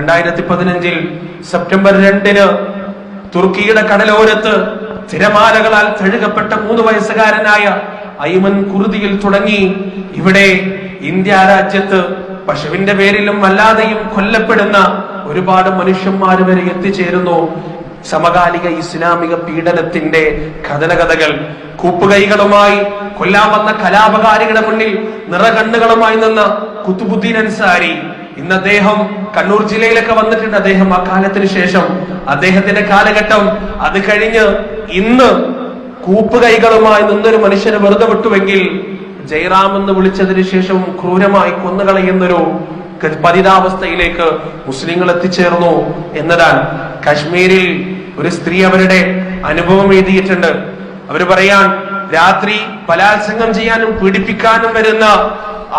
2015 September 2 തുർക്കിയുടെ കടലോരത്ത് തിരമാലകളാൽ തഴുകപ്പെട്ട 3 വയസ്സുകാരനായ ഐമൻ കുർദിയിൽ തുടങ്ങി ഇവിടെ ഇന്ത്യ രാജ്യത്ത് പശുവിന്റെ പേരിലും അല്ലാതെയും കൊല്ലപ്പെടുന്ന ഒരുപാട് മനുഷ്യന്മാർ വരെ എത്തിച്ചേരുന്നു. സമകാലിക ഇസ്ലാമിക പീഡനത്തിന്റെ കഥനകഥകൾ കൂപ്പുകൈകളുമായി കൊല്ലാൻ വന്ന കലാപകാരികളുടെ മുന്നിൽ നിറകണ്ണുകളുമായി നിന്ന കുത്തുബുദ്ദീൻ അൻസാരി ഇന്ന് അദ്ദേഹം കണ്ണൂർ ജില്ലയിലൊക്കെ വന്നിട്ടുണ്ട്. അദ്ദേഹം ആ കാലത്തിന് ശേഷം അദ്ദേഹത്തിന്റെ കാലഘട്ടം അത് കഴിഞ്ഞ് ഇന്ന് കൂപ്പുകൈകളുമായി നിന്നൊരു മനുഷ്യനെ വെറുതെ വിട്ടുവെങ്കിൽ ജയറാം എന്ന് വിളിച്ചതിന് ശേഷം ക്രൂരമായി കൊന്നുകളയുന്നൊരു പതിതാവസ്ഥയിലേക്ക് മുസ്ലിങ്ങൾ എത്തിച്ചേർന്നു എന്നതാണ്. കാശ്മീരിൽ ഒരു സ്ത്രീ അവരുടെ അനുഭവം എഴുതിയിട്ടുണ്ട്. അവര് പറയാൻ, രാത്രി ബലാത്സംഗം ചെയ്യാനും പീഡിപ്പിക്കാനും വരുന്ന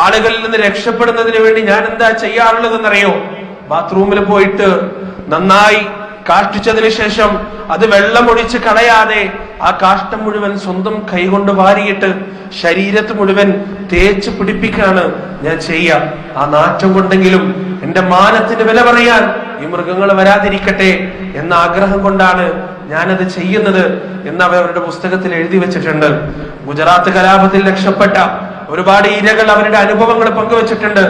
ആളുകളിൽ നിന്ന് രക്ഷപ്പെടുന്നതിന് വേണ്ടി ഞാൻ എന്താ ചെയ്യാറുള്ളതെന്നറിയോ? ബാത്റൂമിൽ പോയിട്ട് നന്നായി കാഷ്ടിച്ചതിന് ശേഷം അത് വെള്ളമൊഴിച്ച് കളയാതെ ആ കാഷ്ടം മുഴുവൻ സ്വന്തം കൈകൊണ്ട് വാരിയിട്ട് ശരീരത്ത് മുഴുവൻ തേച്ച് പിടിപ്പിക്കാണ് ഞാൻ ചെയ്യുക. ആ നാറ്റം കൊണ്ടെങ്കിലും എന്റെ മാനത്തിന് വില പറയാൻ ഈ മൃഗങ്ങൾ വരാതിരിക്കട്ടെ എന്ന ആഗ്രഹം കൊണ്ടാണ് ഞാനത് ചെയ്യുന്നത് എന്ന് അവരുടെ പുസ്തകത്തിൽ എഴുതി വെച്ചിട്ടുണ്ട്. ഗുജറാത്ത് കലാപത്തിൽ രക്ഷപ്പെട്ട ഒരുപാട് ഇരകൾ അവരുടെ അനുഭവങ്ങൾ പങ്കുവച്ചിട്ടുണ്ട്.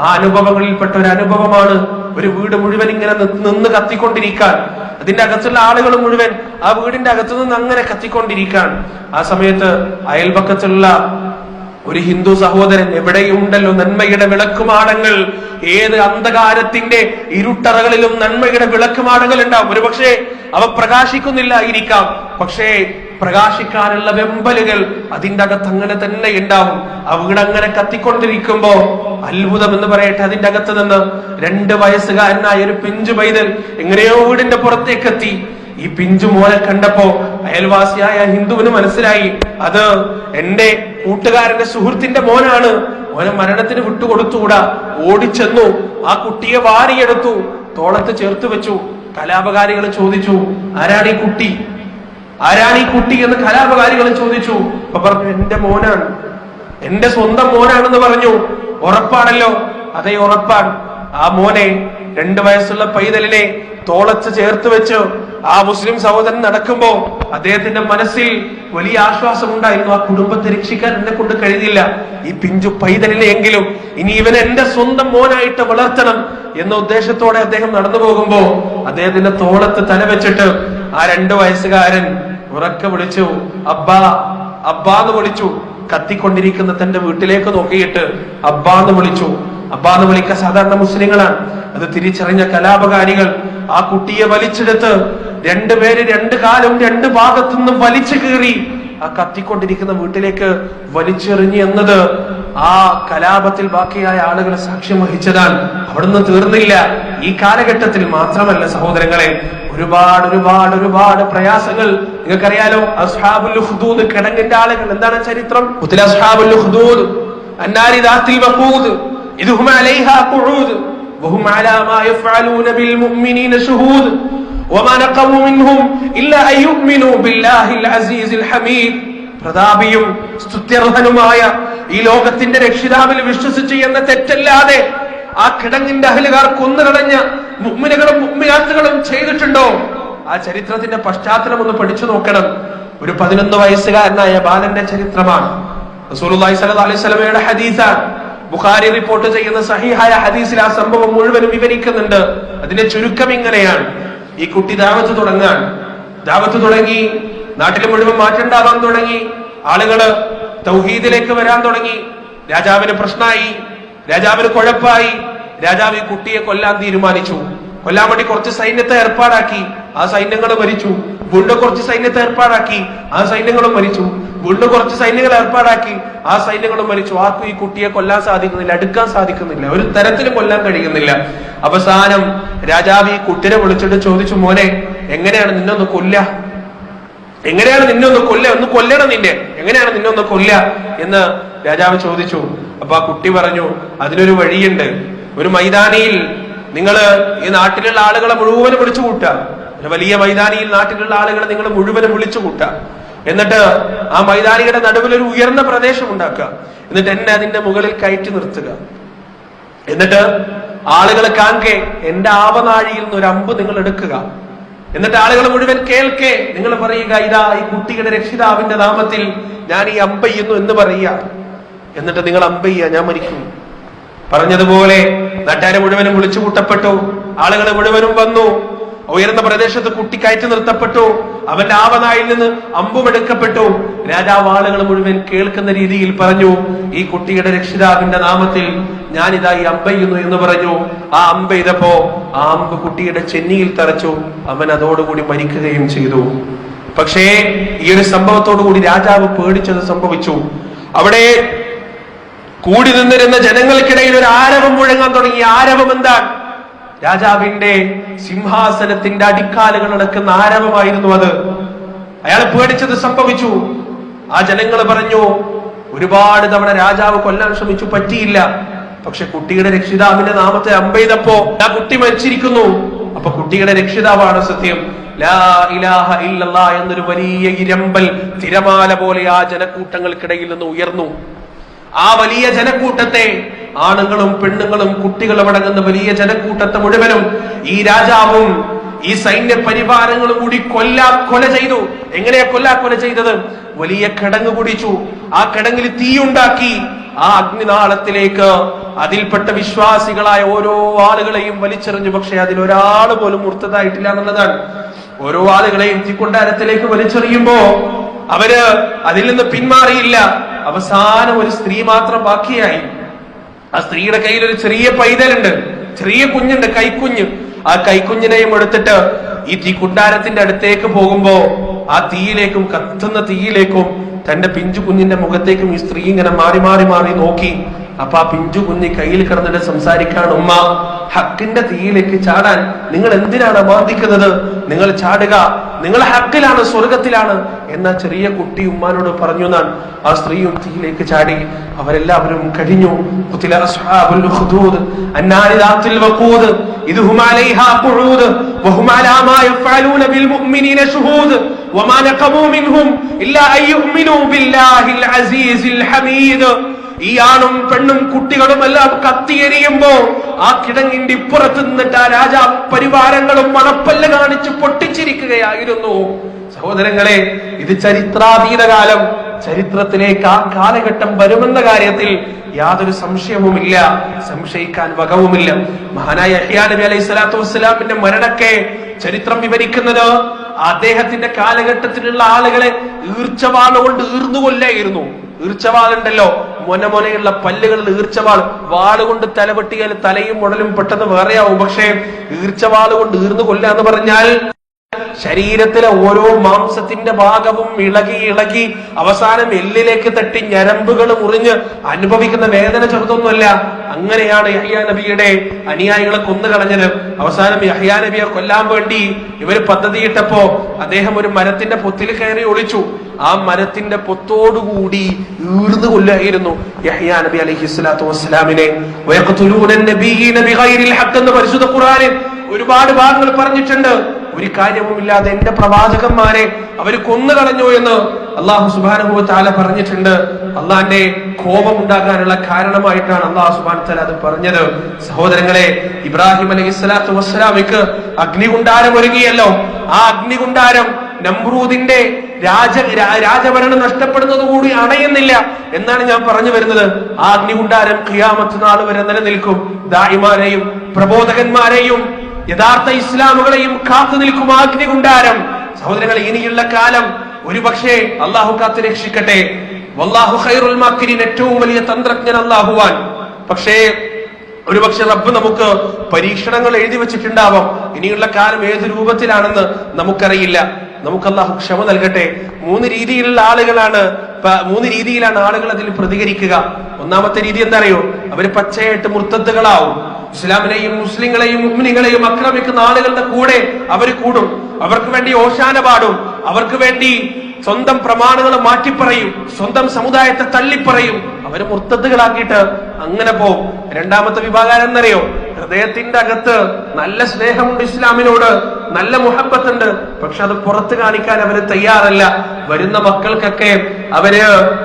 ആ അനുഭവങ്ങളിൽപ്പെട്ട ഒരു അനുഭവമാണ് ഒരു വീട് മുഴുവൻ ഇങ്ങനെ നിന്ന് കത്തിക്കൊണ്ടിരിക്കാൻ, അതിന്റെ അകത്തുള്ള ആളുകൾ മുഴുവൻ ആ വീടിന്റെ അകത്തു നിന്ന് അങ്ങനെ കത്തിക്കൊണ്ടിരിക്കാൻ. ആ സമയത്ത് അയൽപക്കത്തുള്ള ഒരു ഹിന്ദു സഹോദരൻ, എവിടെയുണ്ടല്ലോ നന്മയുടെ വിളക്കുമാടങ്ങൾ, ഏത് അന്ധകാരത്തിന്റെ ഇരുട്ടറകളിലും നന്മയുടെ വിളക്കുമാടങ്ങൾ ഉണ്ടാവും. ഒരുപക്ഷെ അവ പ്രകാശിക്കുന്നില്ലായിരിക്കാം, പക്ഷേ പ്രകാശിക്കാനുള്ള വെമ്പലുകൾ അതിന്റെ അകത്ത് അങ്ങനെ തന്നെ ഉണ്ടാവും. ആ വീട് അങ്ങനെ കത്തിക്കൊണ്ടിരിക്കുമ്പോ അത്ഭുതം എന്ന് പറയട്ടെ, അതിന്റെ അകത്ത് നിന്ന് 2 വയസ്സുകാരനായ ഒരു പിഞ്ചു പൈതൽ എങ്ങനെയോ വീടിന്റെ പുറത്തേക്ക് എത്തി. ഈ പിഞ്ചു മോനെ കണ്ടപ്പോ അയൽവാസിയായ ഹിന്ദുവിന് മനസ്സിലായി അത് എന്റെ കൂട്ടുകാരന്റെ സുഹൃത്തിന്റെ മോനാണ്. ഓനെ മരണത്തിന് വിട്ടുകൊടുത്തുകൂടാ. ഓടിച്ചെന്നു ആ കുട്ടിയെ വാരിയെടുത്തു, തോളത്ത് ചേർത്ത് വെച്ചു. കലാപകാരികൾ ചോദിച്ചു, ആരാണ് ഈ കുട്ടി, ആരാണ് ഈ കുട്ടി എന്ന് കലാപകാരികൾ ചോദിച്ചു. അപ്പൊ പറഞ്ഞു, എന്റെ മോനാണ്, എന്റെ സ്വന്തം മോനാണെന്ന് പറഞ്ഞു. ഉറപ്പാണല്ലോ? അതെ, ഉറപ്പാണ്. ആ മോനെ, 2 വയസ്സുള്ള പൈതലിനെ തോളത്ത് ചേർത്ത് വെച്ച് ആ മുസ്ലിം സഹോദരൻ നടക്കുമ്പോ അദ്ദേഹത്തിന്റെ മനസ്സിൽ വലിയ ആശ്വാസം ഉണ്ടായിരുന്നു. ആ കുടുംബത്തെ രക്ഷിക്കാൻ എന്നെ കൊണ്ട് കഴിഞ്ഞില്ല, ഈ പിഞ്ചു പൈതലിനെയെങ്കിലും ഇനി ഇവൻ എന്റെ സ്വന്തം മോനായിട്ട് വളർത്തണം എന്ന ഉദ്ദേശത്തോടെ അദ്ദേഹം നടന്നു പോകുമ്പോ അദ്ദേഹത്തിന്റെ തോളത്ത് തല വെച്ചിട്ട് ആ 2 വയസ്സുകാരൻ ഉറക്കെ വിളിച്ചു, അബ്ബാ അബ്ബാന്ന് വിളിച്ചു. കത്തിക്കൊണ്ടിരിക്കുന്ന തന്റെ വീട്ടിലേക്ക് നോക്കിയിട്ട് അബ്ബാന്ന് വിളിച്ചു. അബ്ബാന്ന് വിളിക്കാൻ സാധാരണ മുസ്ലിങ്ങളാണ്. അത് തിരിച്ചറിഞ്ഞ കലാപകാരികൾ ആ കുട്ടിയെ വലിച്ചെടുത്ത് 2 പേര് 2 കാലും 2 ഭാഗത്തു നിന്നും വലിച്ചു കീറി ആ കത്തിക്കൊണ്ടിരിക്കുന്ന വീട്ടിലേക്ക് വലിച്ചെറിഞ്ഞു എന്നത് ആ കലാപത്തിൽ ബാക്കിയായ ആളുകൾ സാക്ഷ്യം വഹിച്ചതാണ്. അവിടുന്ന് തീർന്നില്ല. ഈ കാലഘട്ടത്തിൽ മാത്രമല്ല സഹോദരങ്ങളെ, ഒരുപാട് ഒരുപാട് ഒരുപാട് പ്രയാസങ്ങൾ നിങ്ങൾക്കറിയാലോ. അസ്ഹാബുൽ ഉഖ്ദൂദ്, കിടങ്ങിന്റെ ആളുകൾ. എന്താണ് ചരിത്രം? അസ്ഹാബുൽ ഉഖ്ദൂദ് അന്നാരി ദാത്തിൽ വഖൂദ് ഇദ്ഹും അലൈഹാ ഖുഊദ് വഹും അലാ മാ യഫ്അലൂന ബിൽ മുഅ്മിനീന ശുഹൂദ് വമാ നഖമു മിൻഹും ഇല്ലാ അൻ യുഅ്മിനൂ ബില്ലാഹിൽ അസീസിൽ ഹമീദ്. പ്രതാപിയും സ്തുത്യർഹനുമായ ഈ ലോകത്തിന്റെ രക്ഷിതാവിൽ വിശ്വസിച്ചു എന്ന തെറ്റല്ലാതെ ആ കിടങ്ങിന്റെ അഹലുകാർ കൊന്നുകളഞ്ഞ മുഅ്മിനുകളും മുഅ്മിനാത്തുകളും ചെയ്തിട്ടുണ്ടോ? ആ ചരിത്രത്തിന്റെ പശ്ചാത്തലം ഒന്ന് പഠിച്ചു നോക്കണം. ഒരു 11 വയസ്സുകാരനായ ബാലന്റെ ചരിത്രമാണ്. റസൂലുള്ളാഹി സ്വല്ലല്ലാഹു അലൈഹി വസല്ലമയുടെ ഹദീസാണ്. ബുഖാരി റിപ്പോർട്ട് ചെയ്യുന്ന സഹീഹായ ഹദീസിൽ ആ സംഭവം മുഴുവനും വിവരിക്കുന്നുണ്ട്. അതിന്റെ ചുരുക്കം ഇങ്ങനെയാണ്: ഈ കുട്ടി ദാവത്ത് തുടങ്ങി, നാട്ടിൽ മുഴുവൻ മാറ്റണ്ടാവാൻ തുടങ്ങി, ആളുകള് തൗഹീദിലേക്ക് വരാൻ തുടങ്ങി. രാജാവിന് പ്രശ്നമായി, രാജാവിന് കുഴപ്പമായി. രാജാവ് ഈ കുട്ടിയെ കൊല്ലാൻ തീരുമാനിച്ചു. കൊല്ലാൻ വേണ്ടി കുറച്ച് സൈന്യത്തെ ഏർപ്പാടാക്കി, ആ സൈന്യങ്ങൾ മരിച്ചു. വീണ്ടും കുറച്ച് സൈന്യത്തെ ഏർപ്പാടാക്കി, ആ സൈന്യങ്ങളും മരിച്ചു. വീണ്ടും കുറച്ച് സൈന്യങ്ങൾ ഏർപ്പാടാക്കി, ആ സൈന്യങ്ങളും മരിച്ചു. ആർക്കും ഈ കുട്ടിയെ കൊല്ലാൻ സാധിക്കുന്നില്ല, അടുക്കാൻ സാധിക്കുന്നില്ല, ഒരു തരത്തിലും കൊല്ലാൻ കഴിയുന്നില്ല. അവസാനം രാജാവ് ഈ കുട്ടിനെ വിളിച്ചിട്ട് ചോദിച്ചു, മോനെ, എങ്ങനെയാണ് നിന്നൊന്ന് കൊല്ലുക? എങ്ങനെയാണ് നിന്നെ ഒന്ന് കൊല്ലുക? ഒന്ന് കൊല്ലണം നിന്നെ, എങ്ങനെയാണ് നിന്നെ ഒന്ന് കൊല്ലുക എന്ന് രാജാവ് ചോദിച്ചു. അപ്പൊ ആ കുട്ടി പറഞ്ഞു, അതിനൊരു വഴിയുണ്ട്. ഒരു മൈതാനിയിൽ നിങ്ങൾ ഈ നാട്ടിലുള്ള ആളുകളെ മുഴുവനും വിളിച്ചു കൂട്ടുക. ഒരു വലിയ മൈതാനിയിൽ നാട്ടിലുള്ള ആളുകളെ നിങ്ങൾ മുഴുവനും വിളിച്ചു കൂട്ടുക. എന്നിട്ട് ആ മൈതാനിയുടെ നടുവിൽ ഒരു ഉയർന്ന പ്രദേശം ഉണ്ടാക്കുക. എന്നിട്ട് എന്നെ അതിന്റെ മുകളിൽ കയറ്റി നിർത്തുക. എന്നിട്ട് ആളുകൾ കാണെ എന്റെ ആവനാഴിയിൽ നിന്ന് ഒരു അമ്പ് നിങ്ങൾ എടുക്കുക, എന്നിട്ട് ആളുകൾ മുഴുവൻ കേൾക്കെ നിങ്ങൾ പറയുക, ഇതാ ഈ കുട്ടിയുടെ രക്ഷിതാവിന്റെ നാമത്തിൽ ഞാൻ ഈ അമ്പെയ്യുന്നു എന്ന് പറയുക. എന്നിട്ട് നിങ്ങൾ അമ്പെയ്യ, ഞാൻ മരിക്കും. പറഞ്ഞതുപോലെ നാട്ടുകാരെ മുഴുവനും വിളിച്ചു കൂട്ടപ്പെട്ടു. ആളുകൾ മുഴുവനും വന്നു. ഉയർന്ന പ്രദേശത്ത് കുട്ടി കയറ്റി നിർത്തപ്പെട്ടു. അവന്റെ ആവനായിൽ നിന്ന് അമ്പുമെടുക്കപ്പെട്ടു. രാജാവ് ആളുകൾ മുഴുവൻ കേൾക്കുന്ന രീതിയിൽ പറഞ്ഞു, ഈ കുട്ടിയുടെ രക്ഷിതാവിന്റെ നാമത്തിൽ ഞാനിതാ ഈ അമ്പെയ്യുന്നു എന്ന് പറഞ്ഞു. ആ അമ്പെയ്തപ്പോ ആ അമ്പ് കുട്ടിയുടെ ചെന്നിയിൽ തറച്ചു. അവൻ അതോടുകൂടി മരിക്കുകയും ചെയ്തു. പക്ഷേ ഈ ഒരു സംഭവത്തോടുകൂടി രാജാവ് പേടിച്ചത് സംഭവിച്ചു. അവിടെ കൂടി നിന്നിരുന്ന ജനങ്ങൾക്കിടയിൽ ഒരു ആരവം മുഴങ്ങാൻ തുടങ്ങി. ആരവം എന്താണ്? രാജാവിന്റെ സിംഹാസനത്തിന്റെ അടിക്കാലുകൾ നടക്കുന്ന ആരവമായിരുന്നു അത്. അയാൾ പേടിച്ചത് സംഭവിച്ചു. ആ ജനങ്ങൾ പറഞ്ഞു, ഒരുപാട് തവണ രാജാവ് കൊല്ലാൻ ശ്രമിച്ചു, പറ്റിയില്ല. പക്ഷെ കുട്ടിയുടെ രക്ഷിതാവിന്റെ നാമത്തെ അമ്പെയ്തപ്പോ ആ കുട്ടി മരിച്ചിരിക്കുന്നു. അപ്പൊ കുട്ടിയുടെ രക്ഷിതാവാണ് സത്യം. ലാ ഇലാഹ ഇല്ലല്ലാഹ് എന്നൊരു വലിയ ഇരമ്പൽ തിരമാല പോലെ ആ ജനക്കൂട്ടങ്ങൾക്കിടയിൽ നിന്ന് ഉയർന്നു. ആ വലിയ ജനക്കൂട്ടത്തെ, ആണുങ്ങളും പെണ്ണുങ്ങളും കുട്ടികളും അടങ്ങുന്ന വലിയ ജനക്കൂട്ടത്തെ മുഴുവനും ഈ രാജാവും ഈ സൈന്യ പരിവാരങ്ങളും കൂടി കൊല ചെയ്തു. എങ്ങനെയാ കൊല ചെയ്തത്? വലിയ കിടങ്ങ് കുടിച്ചു. ആ കിടങ്ങിൽ തീയുണ്ടാക്കി ആ അഗ്നിനാളത്തിലേക്ക് അതിൽപ്പെട്ട വിശ്വാസികളായ ഓരോ ആളുകളെയും വലിച്ചെറിഞ്ഞു. പക്ഷെ അതിലൊരാൾ പോലും മുർത്തതായിട്ടില്ല എന്നുള്ളതാണ്. ഓരോ ആളുകളെയും തീക്കൊണ്ടാരത്തിലേക്ക് വലിച്ചെറിയുമ്പോ അവര് അതിൽ നിന്ന് പിന്മാറിയില്ല. അവസാനം ഒരു സ്ത്രീ മാത്രം ബാക്കിയായി. ആ സ്ത്രീയുടെ കയ്യിൽ ഒരു ചെറിയ പൈതലുണ്ട്, ചെറിയ കുഞ്ഞുണ്ട്, കൈക്കുഞ്ഞ്. ആ കൈക്കുഞ്ഞിനെയും എടുത്തിട്ട് ഈ തീക്കുണ്ടാരത്തിന്റെ അടുത്തേക്ക് പോകുമ്പോ ആ തീയിലേക്കും, കത്തുന്ന തീയിലേക്കും തന്റെ പിഞ്ചു കുഞ്ഞിന്റെ മുഖത്തേക്കും ഈ സ്ത്രീ ഇങ്ങനെ മാറി മാറി മാറി നോക്കി. അപ്പൊ ആ പിഞ്ചു കുഞ്ഞ് കയ്യിൽ കിടന്നിട്ട് സംസാരിക്കാണ്, ഉമ്മ, ഹക്കിന്റെ തീയിലേക്ക് ചാടാൻ നിങ്ങൾ എന്തിനാണ് അമാന്തിക്കുന്നത്? നിങ്ങൾ ചാടുക, നിങ്ങൾ ഹക്കിലാണ്, സ്വർഗത്തിലാണ് എന്ന ചെറിയ കുട്ടി ഉമ്മാനോട് പറഞ്ഞു എന്നാണ്. ആ സ്ത്രീയും തീയിലേക്ക് ചാടി. അവരെല്ലാവരും കഴിഞ്ഞു. ഈ ആണും പെണ്ണും കുട്ടികളും എല്ലാം കത്തിയെരിയുമ്പോ ആ കിടങ്ങിന്റെ ഇപ്പുറത്ത് നിന്നിട്ട് ആ രാജാ പരിവാരങ്ങളും മണപ്പല്ല കാണിച്ച് പൊട്ടിച്ചിരിക്കുകയായിരുന്നു. സഹോദരങ്ങളെ, ഇത് ചരിത്രാതീത കാലം. ചരിത്രത്തിലേക്ക് ആ കാലഘട്ടം വരുമെന്ന കാര്യത്തിൽ യാതൊരു സംശയവുമില്ല, സംശയിക്കാൻ വകവുമില്ല. മഹാനായ യഹ്യാ നബി അലൈഹി സ്വലാത്തു വസ്സലാമിന്റെ മരണക്കെ ചരിത്രം വിവരിക്കുന്നത് അദ്ദേഹത്തിന്റെ കാലഘട്ടത്തിലുള്ള ആളുകളെ ഈർച്ചവാളുകൊണ്ട് ഈർന്നുകൊല്ലായിരുന്നു. ഈർച്ചവാളുണ്ടല്ലോ, മൊനമൊനയുള്ള പല്ലുകളിൽ ഈർച്ചവാൾ. വാളുകൊണ്ട് തലവെട്ടിയാൽ തലയും ഉടലും പെട്ടെന്ന് വേറെയാവും. പക്ഷേ ഈർച്ചവാളുകൊണ്ട് ഈർന്നു കൊല്ലുക എന്ന് പറഞ്ഞാൽ ശരീരത്തിലെ ഓരോ മാംസത്തിന്റെ ഭാഗവും ഇളകി അവസാനം എല്ലിലേക്ക് തട്ടി ഞരമ്പുകൾ മുറിഞ്ഞ് അനുഭവിക്കുന്ന വേദന ചെറുതൊന്നുമല്ല. അങ്ങനെയാണ് യഹ്യാ നബിയുടെ അനുയായികളെ കൊന്നുകളഞ്ഞത്. അവസാനം യഹ്യാ നബിയെ കൊല്ലാൻ വേണ്ടി ഇവർ പദ്ധതിയിട്ടപ്പോ അദ്ദേഹം ഒരു മരത്തിന്റെ പൊത്തിൽ കയറി ഒളിച്ചു. ആ മരത്തിന്റെ പൊത്തോടുകൂടി ഈർന്നു കൊല്ലായിരുന്നു യഹ്യാ നബി അലൈഹി സ്വലാത്തു വസ്സലാമിനെ. എന്ന് പരിശുദ്ധ ഖുർആനിൽ ഒരുപാട് ഭാഗങ്ങൾ പറഞ്ഞിട്ടുണ്ട്. ഒരു കാര്യവുമില്ലാതെ എന്റെ പ്രവാചകന്മാരെ അവര് കൊന്നുകളഞ്ഞു എന്ന് അള്ളാഹു സുബ്ഹാനഹു വ തആല പറഞ്ഞിട്ടുണ്ട്. അള്ളാന്റെ കോപം ഉണ്ടാകാനുള്ള കാരണമായിട്ടാണ് അള്ളാഹു സുബ്ഹാനഹു വ തആല അത് പറഞ്ഞത്. സഹോദരങ്ങളെ, ഇബ്രാഹിം അലൈഹി സ്വലാത്തു വസ്സലാമിക്ക് അഗ്നികുണ്ടാരം ഒരുങ്ങിയല്ലോ. ആ അഗ്നികുണ്ടാരം നമ്രൂദിന്റെ രാജഭരണം നഷ്ടപ്പെടുന്നത് കൂടി അണയുന്നില്ല എന്നാണ് ഞാൻ പറഞ്ഞു വരുന്നത്. ആ അഗ്നികുണ്ടാരം ഖിയാമത്ത് നാൾ വരെ നിലനിൽക്കും. ദാഇമാരെയും പ്രബോധകന്മാരെയും യഥാർത്ഥ ഇസ്ലാമുകളെയും കാത്തു നിൽക്കും ആ അഗ്നികുണ്ടാരം. സഹോദരങ്ങൾ, ഇനിയുള്ള കാലം ഒരുപക്ഷെ അള്ളാഹു കാത്തു രക്ഷിക്കട്ടെ. വല്ലാഹു ഖൈറുൽ മാക്കിരീൻ, ഏറ്റവും വലിയ തന്ത്രജ്ഞൻ അള്ളാഹുവാൻ. പക്ഷേ ഒരുപക്ഷെ റബ്ബ് നമുക്ക് പരീക്ഷണങ്ങൾ എഴുതി വെച്ചിട്ടുണ്ടാവാം. ഇനിയുള്ള കാലം ഏത് രൂപത്തിലാണെന്ന് നമുക്കറിയില്ല. നമുക്ക് അള്ളാഹു ക്ഷമ നൽകട്ടെ. മൂന്ന് രീതിയിലാണ് ആളുകൾ അതിൽ പ്രതികരിക്കുക. ഒന്നാമത്തെ രീതി എന്താ അറിയോ? അവര് പച്ചയായിട്ട് മുർത്തദ്ദുകളാവും. ഇസ്ലാമിനെയും മുസ്ലിങ്ങളെയും മുഅ്മിനീങ്ങളെയും ആക്രമിക്കുന്ന ആളുകളുടെ കൂടെ അവർ കൂടും. അവർക്ക് വേണ്ടി ഓശാന പാടും. അവർക്ക് വേണ്ടി സ്വന്തം പ്രമാണങ്ങൾ മാറ്റിപ്പറയും. സ്വന്തം സമുദായത്തെ തള്ളിപ്പറയും. അവര് മുർത്തദ്ദുകളാക്കിയിട്ട് അങ്ങനെ പോവും. രണ്ടാമത്തെ വിഭാഗം എന്നറിയോ? ഹൃദയത്തിന്റെ അകത്ത് നല്ല സ്നേഹമുണ്ട് ഇസ്ലാമിനോട്, നല്ല മുഹബ്ബത്തുണ്ട്. പക്ഷെ അത് പുറത്ത് കാണിക്കാൻ അവര് തയ്യാറല്ല. വരുന്ന മക്കൾക്കൊക്കെ അവര്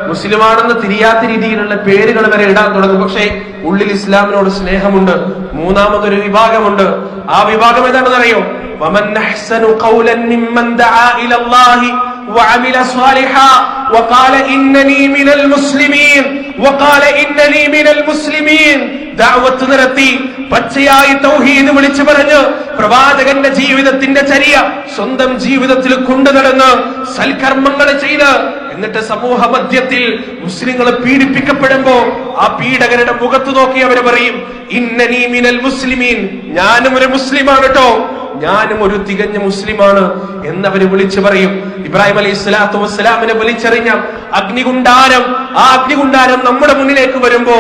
മുസ്ലിമാണെന്ന് തിരിയാത്ത രീതിയിലുള്ള പേരുകൾ വരെ ഇടാൻ തുടങ്ങും. പക്ഷെ ഉള്ളിൽ ഇസ്ലാമിനോട് സ്നേഹമുണ്ട്. മൂന്നാമതൊരു വിഭാഗമുണ്ട്. ആ വിഭാഗം ഏതാണെന്നറിയോ? വമൻ അഹ്സനു ഖൗലൻ മിമ്മൻ ദആ ഇലല്ലാഹി വഅമില സ്വാലിഹാ വഖാല ഇന്നനി മിനൽ മുസ്ലിമീൻ വഖാല ഇന്നനി മിനൽ മുസ്ലിമീൻ. ദഅവത്ത് നടത്തി പച്ചയായി തൗഹീദ് വിളിച്ചു പറഞ്ഞ് പ്രവാചകന്റെ ജീവിതത്തിന്റെ ചര്യ സ്വന്തം ജീവിതത്തിൽ കൊണ്ടുനടന്ന് സൽക്കർമ്മങ്ങൾ ചെയ്ത് എന്നിട്ട് സമൂഹ മധ്യത്തിൽ മുസ്ലിങ്ങൾ പീഡിപ്പിക്കപ്പെടുമ്പോ ആ പീഡകരുടെ മുഖത്ത് നോക്കി അവര് പറയും ഇന്നനി മിനൽ മുസ്ലിമീൻ, ഞാനും ഒരു മുസ്ലിമാണ് കേട്ടോ, ഞാനും ഒരു തികഞ്ഞ മുസ്ലിമാണ് എന്നവര് വിളിച്ചു പറയും. ഇബ്രാഹിം അലൈഹി സ്വലാത്തു വസ്സലാമിനെ വലിച്ചെറിഞ്ഞ അഗ്നികുണ്ടാരം, ആ അഗ്നികുണ്ടാരം നമ്മുടെ മുന്നിലേക്ക് വരുമ്പോ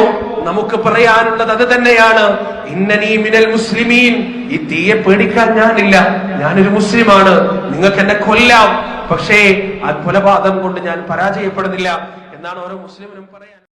നമുക്ക് പറയാനുള്ളത് അത് തന്നെയാണ്, ഇന്നനീ മിനൽ മുസ്ലിമീൻ. ഈ തീയെ പേടിക്കാൻ ഞാനില്ല, ഞാനൊരു മുസ്ലിമാണ്. നിങ്ങൾക്ക് എന്നെ കൊല്ലാം, പക്ഷേ ആ കൊലപാതകം കൊണ്ട് ഞാൻ പരാജയപ്പെടുന്നില്ല എന്നാണ് ഓരോ മുസ്ലിമിനും പറയാൻ.